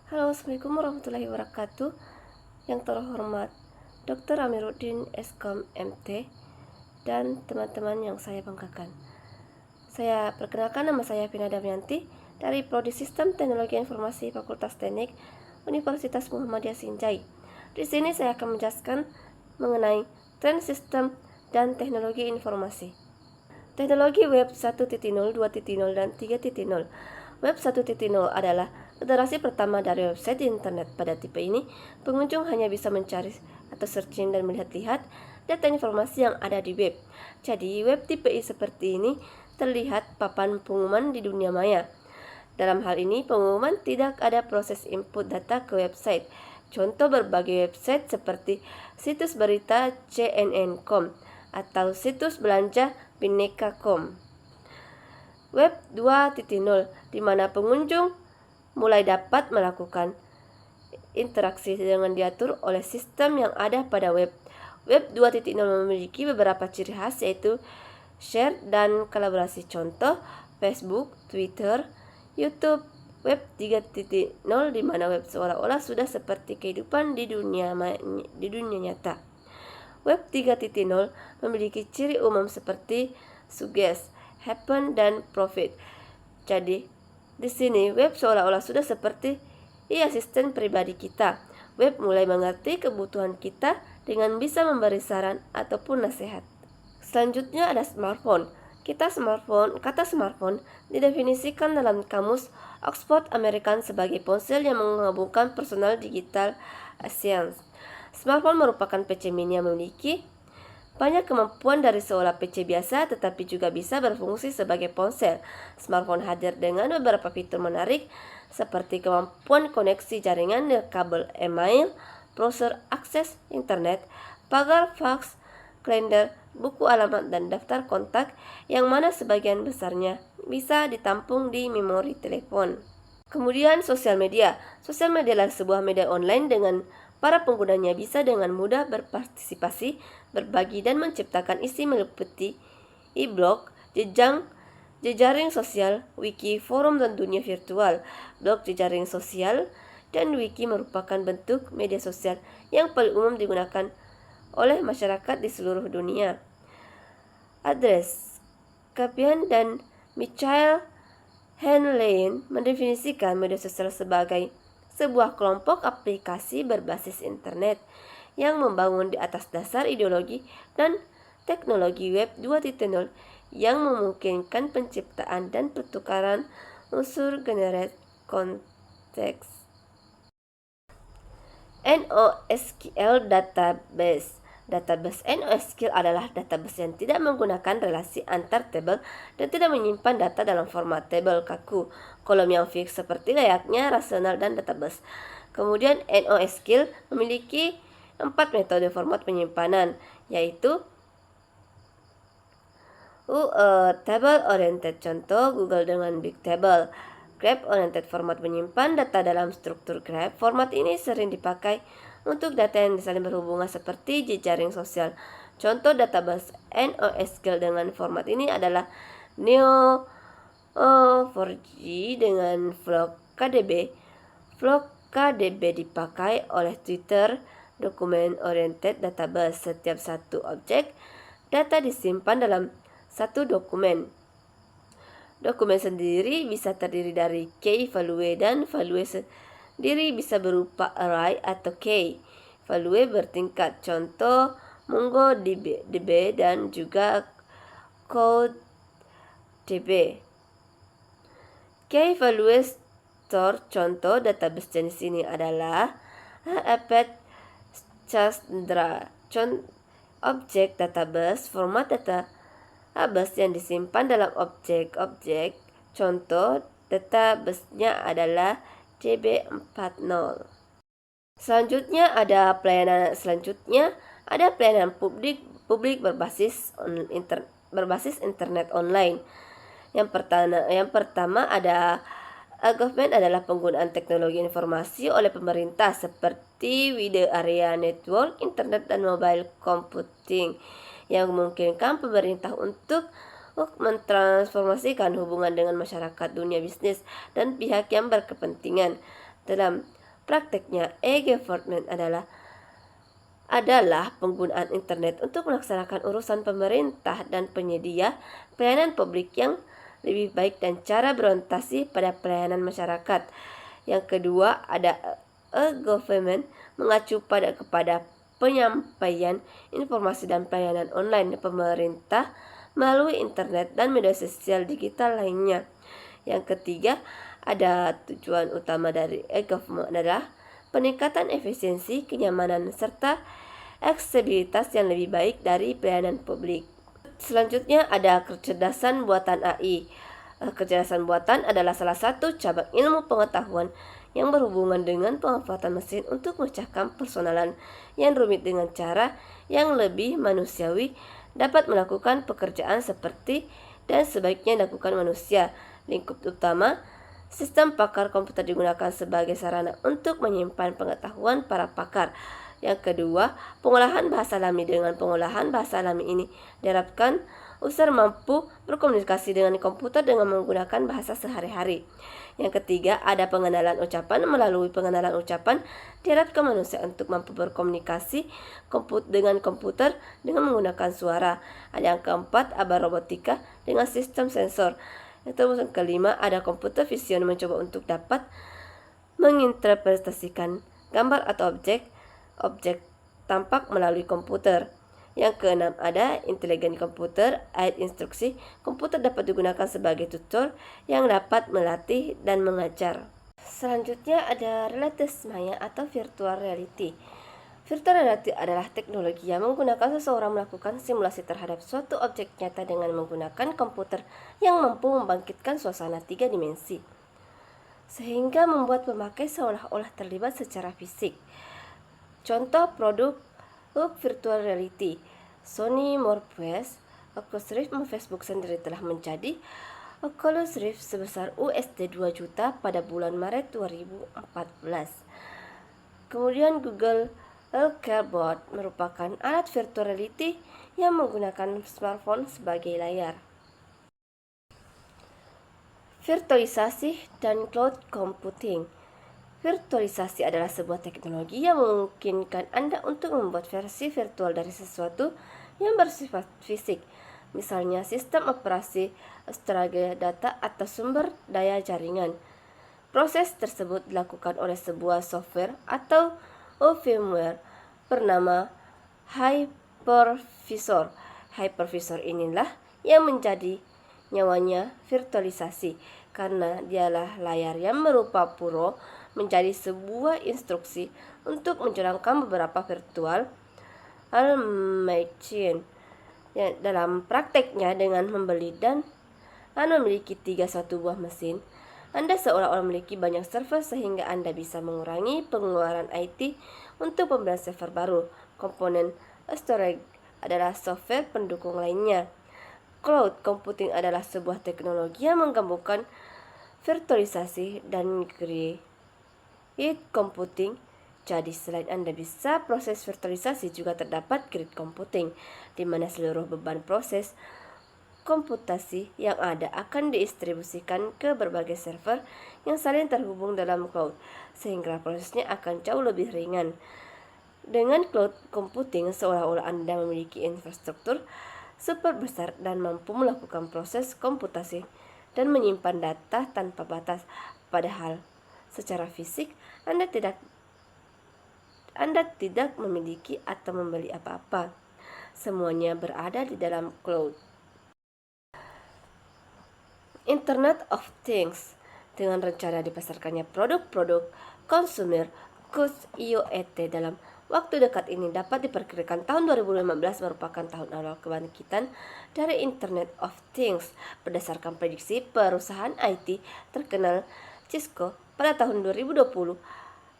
Halo, Assalamualaikum warahmatullahi wabarakatuh. Yang terhormat Dr. Amiruddin Eskom MT dan teman-teman yang saya banggakan. Saya perkenalkan, nama saya Vina Damayanti dari Prodi Sistem Teknologi Informasi Fakultas Teknik Universitas Muhammadiyah Sinjai. Di sini saya akan menjelaskan mengenai tren sistem dan teknologi informasi. Teknologi Web 1.0, 2.0, dan 3.0. Web 1.0 adalah generasi pertama dari website di internet. Pada tipe ini, pengunjung hanya bisa mencari atau searching dan melihat-lihat data informasi yang ada di web. Jadi, web tipe I seperti ini terlihat papan pengumuman di dunia maya. Dalam hal ini, pengumuman tidak ada proses input data ke website. Contoh berbagai website seperti situs berita CNN.com atau situs belanja Bineka.com. Web 2.0, di mana pengunjung mulai dapat melakukan interaksi dengan diatur oleh sistem yang ada pada web. Web 2.0 memiliki beberapa ciri khas, yaitu share dan kolaborasi. Contoh Facebook, Twitter, YouTube. Web 3.0, di mana web seolah-olah sudah seperti kehidupan di dunia nyata. Web 3.0 memiliki ciri umum seperti suggest, happen, dan profit. Jadi, di sini web seolah-olah sudah seperti asisten pribadi kita. Web mulai mengerti kebutuhan kita dengan bisa memberi saran ataupun nasihat. Selanjutnya ada smartphone. Kata smartphone didefinisikan dalam kamus Oxford American sebagai ponsel yang menghubungkan personal digital science. Smartphone merupakan PC mini yang memiliki banyak kemampuan dari seolah PC biasa, tetapi juga bisa berfungsi sebagai ponsel. Smartphone hadir dengan beberapa fitur menarik seperti kemampuan koneksi jaringan dengan kabel email, browser akses internet, pagar fax, kalender, buku alamat, dan daftar kontak, yang mana sebagian besarnya bisa ditampung di memori telepon. Kemudian sosial media. Sosial media adalah sebuah media online dengan para penggunanya bisa dengan mudah berpartisipasi, berbagi, dan menciptakan isi meliputi e-blog, jejaring sosial, wiki, forum, dan dunia virtual. Blog, jejaring sosial, dan wiki merupakan bentuk media sosial yang paling umum digunakan oleh masyarakat di seluruh dunia. Adres Kapian dan Michael Henlein mendefinisikan media sosial sebagai sebuah kelompok aplikasi berbasis internet yang membangun di atas dasar ideologi dan teknologi web 2.0 yang memungkinkan penciptaan dan pertukaran unsur generate konteks. NoSQL database. Database NoSQL adalah database yang tidak menggunakan relasi antar tabel dan tidak menyimpan data dalam format tabel kaku, kolom yang fix seperti layaknya rasional dan database. Kemudian NoSQL memiliki 4 metode format penyimpanan, yaitu table oriented, contoh Google dengan Big Table. Graph oriented, format menyimpan data dalam struktur graph. Format ini sering dipakai untuk data yang saling berhubungan seperti jejaring sosial. Contoh database NoSQL dengan format ini adalah Neo4j dengan FlowKDB. FlowKDB dipakai oleh Twitter Document Oriented Database. Setiap satu objek data disimpan dalam satu dokumen. Dokumen sendiri bisa terdiri dari key value, dan value sendiri bisa berupa array atau key value bertingkat. Contoh MongoDB dan juga CodeDB. Key value store, contoh database jenis ini adalah Apache Cassandra. Objek database, format database yang disimpan dalam objek-objek. Contoh database-nya adalah DB40. Selanjutnya ada pelayanan publik berbasis internet online. Yang pertama ada government adalah penggunaan teknologi informasi oleh pemerintah seperti wide area network, internet, dan mobile computing yang memungkinkan pemerintah untuk mentransformasikan hubungan dengan masyarakat, dunia bisnis, dan pihak yang berkepentingan. Dalam Prakteknya, e-government adalah penggunaan internet untuk melaksanakan urusan pemerintah dan penyedia pelayanan publik yang lebih baik dan cara berorientasi pada pelayanan masyarakat. Yang kedua, ada e-government mengacu kepada penyampaian informasi dan pelayanan online pemerintah melalui internet dan media sosial digital lainnya. Yang ketiga, ada tujuan utama dari e-government adalah peningkatan efisiensi, kenyamanan, serta aksesibilitas yang lebih baik dari pelayanan publik. Selanjutnya ada kecerdasan buatan AI. Kecerdasan buatan adalah salah satu cabang ilmu pengetahuan yang berhubungan dengan pemanfaatan mesin untuk memecahkan persoalan yang rumit dengan cara yang lebih manusiawi, dapat melakukan pekerjaan seperti dan sebaiknya dilakukan manusia. Lingkup utama, sistem pakar komputer digunakan sebagai sarana untuk menyimpan pengetahuan para pakar. Yang kedua, pengolahan bahasa alami. Dengan pengolahan bahasa alami ini diharapkan user mampu berkomunikasi dengan komputer dengan menggunakan bahasa sehari-hari. Yang ketiga, ada pengenalan ucapan. Melalui pengenalan ucapan, diharapkan manusia untuk mampu berkomunikasi dengan komputer dengan menggunakan suara. Ada yang keempat, ada robotika dengan sistem sensor. Yang kelima, ada computer vision mencoba untuk dapat menginterpretasikan gambar atau objek tampak melalui komputer. Yang keenam, ada intelijen komputer. Ayat instruksi komputer dapat digunakan sebagai tutor yang dapat melatih dan mengajar. Selanjutnya ada realitas maya atau virtual reality. Virtual reality adalah teknologi yang menggunakan seseorang melakukan simulasi terhadap suatu objek nyata dengan menggunakan komputer yang mampu membangkitkan suasana 3 dimensi, sehingga membuat pemakai seolah-olah terlibat secara fisik. Contoh produk virtual reality, Sony Morpheus. Oculus Rift Facebook sendiri telah menjadi Oculus Rift sebesar USD 2 juta pada bulan Maret 2014. Kemudian Google Cardboard merupakan alat virtual reality yang menggunakan smartphone sebagai layar. Virtualisasi dan cloud computing. Virtualisasi adalah sebuah teknologi yang memungkinkan Anda untuk membuat versi virtual dari sesuatu yang bersifat fisik, misalnya sistem operasi, strategi data, atau sumber daya jaringan. Proses tersebut dilakukan oleh sebuah software atau firmware bernama hypervisor. Hypervisor inilah yang menjadi nyawanya virtualisasi, karena dialah layar yang berupa puro menjadi sebuah instruksi untuk menjalankan beberapa virtual machine. Dalam prakteknya, dengan membeli dan memiliki 31 buah mesin, Anda seolah-olah memiliki banyak server sehingga Anda bisa mengurangi pengeluaran IT untuk pembelian server baru. Komponen storage adalah software pendukung lainnya. Cloud computing adalah sebuah teknologi yang menggabungkan virtualisasi dan create computing. Jadi selain Anda bisa proses virtualisasi, juga terdapat grid computing, di mana seluruh beban proses komputasi yang ada akan didistribusikan ke berbagai server yang saling terhubung dalam cloud, sehingga prosesnya akan jauh lebih ringan. Dengan cloud computing, seolah-olah Anda memiliki infrastruktur super besar dan mampu melakukan proses komputasi dan menyimpan data tanpa batas. Padahal secara fisik Anda tidak memiliki atau membeli apa-apa. Semuanya berada di dalam cloud. Internet of Things. Dengan rencana dipasarkannya produk-produk consumer goods IoT dalam waktu dekat ini, dapat diperkirakan tahun 2015 merupakan tahun awal kebangkitan dari Internet of Things. Berdasarkan prediksi perusahaan IT terkenal Cisco, pada tahun 2020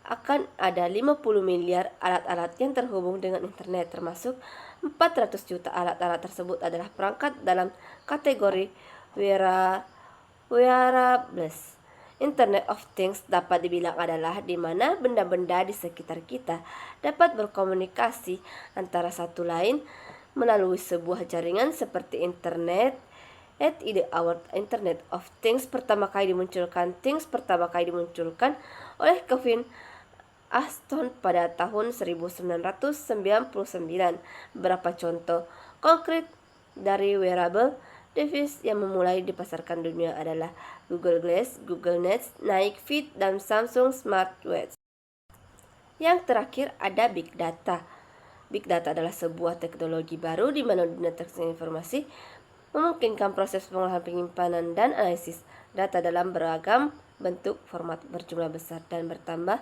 akan ada 50 miliar alat-alat yang terhubung dengan internet, termasuk 400 juta alat-alat tersebut adalah perangkat dalam kategori wearables. Internet of Things dapat dibilang adalah di mana benda-benda di sekitar kita dapat berkomunikasi antara satu lain melalui sebuah jaringan seperti internet. Internet of Things pertama kali dimunculkan oleh Kevin Aston pada tahun 1999. Beberapa contoh konkret dari wearable device yang memulai dipasarkan dunia adalah Google Glass, Google Nest, Nike Fit, dan Samsung Smartwatch. Yang terakhir ada Big Data. Big Data adalah sebuah teknologi baru di mana dunia teknologi informasi memungkinkan proses pengolahan, penyimpanan, dan analisis data dalam beragam bentuk, format, berjumlah besar dan bertambah.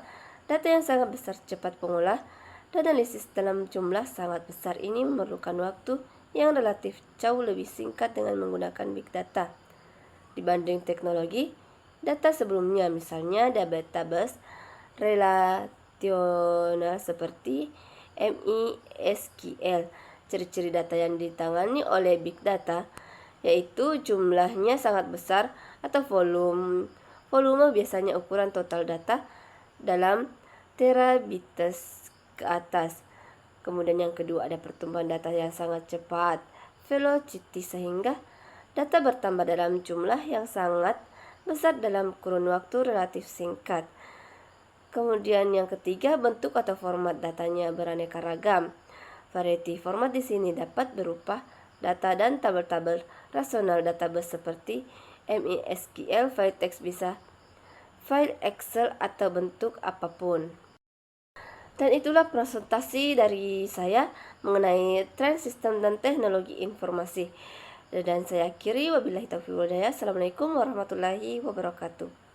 Data yang sangat besar, cepat pengolah, dan analisis dalam jumlah sangat besar ini memerlukan waktu yang relatif jauh lebih singkat dengan menggunakan Big Data dibanding teknologi data sebelumnya, misalnya database relasional seperti MySQL. Ciri-ciri data yang ditangani oleh Big Data yaitu jumlahnya sangat besar atau volume biasanya ukuran total data dalam terabytes ke atas. Kemudian yang kedua ada pertumbuhan data yang sangat cepat, velocity, sehingga data bertambah dalam jumlah yang sangat besar dalam kurun waktu relatif singkat. Kemudian yang ketiga, bentuk atau format datanya beraneka ragam. Variety format di sini dapat berupa data dan tabel-tabel rasional database seperti MySQL, file teks bisa file Excel atau bentuk apapun. Dan itulah presentasi dari saya mengenai tren sistem dan teknologi informasi. Dan saya akhiri, wabillahi taufiq wal hidayah. Assalamualaikum warahmatullahi wabarakatuh.